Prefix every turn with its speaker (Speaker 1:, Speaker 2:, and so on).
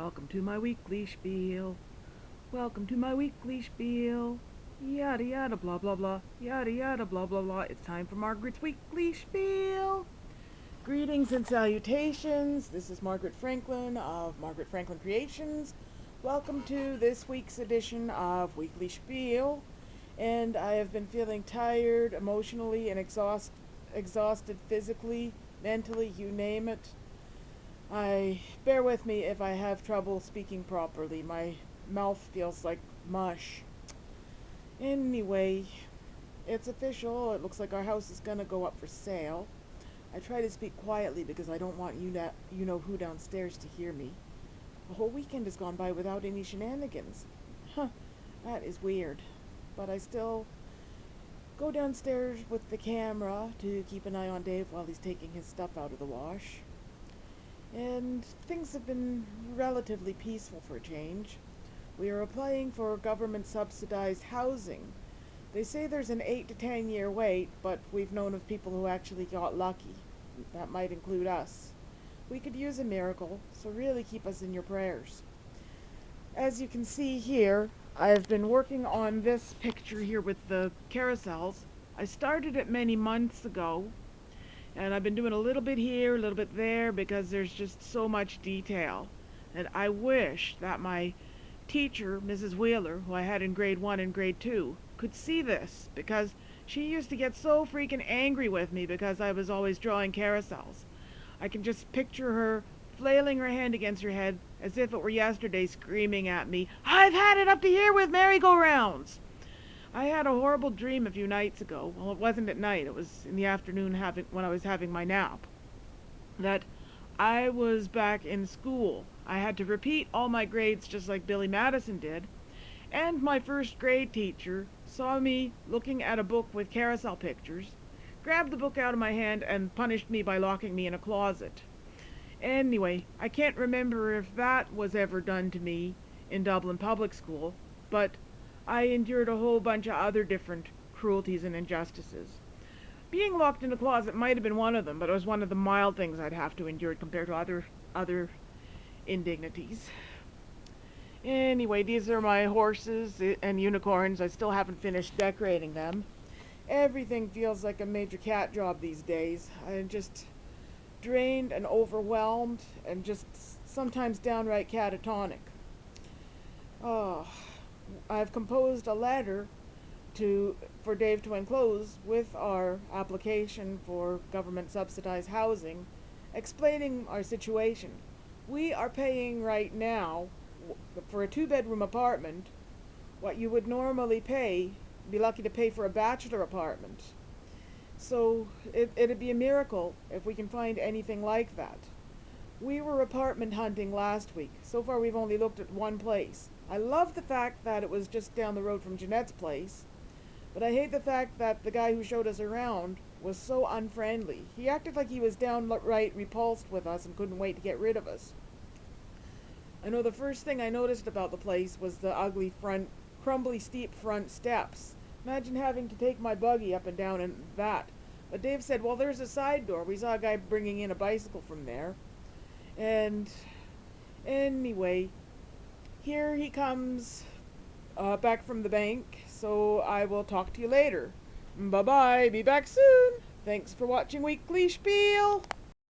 Speaker 1: Welcome to my weekly spiel. Welcome to my weekly spiel. Yada yada blah blah blah. Yada yada blah blah blah. It's time for Margaret's weekly spiel. Greetings and salutations. This is Margaret Franklin of Margaret Franklin Creations. Welcome to this week's edition of Weekly Spiel. And I have been feeling tired emotionally and exhausted physically, mentally, you name it. Bear with me if I have trouble speaking properly. My mouth feels like mush. Anyway, it's official. It looks like our house is gonna go up for sale. I try to speak quietly because I don't want you know who downstairs to hear me. The whole weekend has gone by without any shenanigans. That is weird. But I still go downstairs with the camera to keep an eye on Dave while he's taking his stuff out of the wash. And things have been relatively peaceful for a change. We are applying for government subsidized housing. They say there's an 8 to 10 year wait, but we've known of people who actually got lucky. That might include us. We could use a miracle, so really keep us in your prayers. As you can see here, I've been working on this picture here with the carousels. I started it many months ago, and I've been doing a little bit here, a little bit there, because there's just so much detail. And I wish that my teacher, Mrs. Wheeler, who I had in grade 1 and grade 2, could see this, because she used to get so freaking angry with me because I was always drawing carousels. I can just picture her flailing her hand against her head as if it were yesterday, screaming at me, "I've had it up to here with merry-go-rounds!" I had a horrible dream a few nights ago. Well, it wasn't at night. It was in the afternoon when I was having my nap. That I was back in school. I had to repeat all my grades just like Billy Madison did. And my first grade teacher saw me looking at a book with carousel pictures, grabbed the book out of my hand, and punished me by locking me in a closet. Anyway, I can't remember if that was ever done to me in Dublin Public School, but I endured a whole bunch of other different cruelties and injustices. Being locked in a closet might have been one of them, but it was one of the mild things I'd have to endure compared to other indignities. Anyway, these are my horses and unicorns. I still haven't finished decorating them. Everything feels like a major cat job these days. I'm just drained and overwhelmed and just sometimes downright catatonic. Oh, I've composed a letter for Dave to enclose with our application for government subsidized housing, explaining our situation. We are paying right now for a 2-bedroom apartment what you would normally be lucky to pay for a bachelor apartment. So it'd be a miracle if we can find anything like that. We were apartment hunting last week. So far we've only looked at one place. I love the fact that it was just down the road from Jeanette's place, but I hate the fact that the guy who showed us around was so unfriendly. He acted like he was downright repulsed with us and couldn't wait to get rid of us. I know the first thing I noticed about the place was the ugly crumbly steep front steps. Imagine having to take my buggy up and down in that. But Dave said, well, there's a side door. We saw a guy bringing in a bicycle from there. And anyway, here he comes back from the bank, so I will talk to you later. Bye-bye. Be back soon. Thanks for watching Weekly Spiel.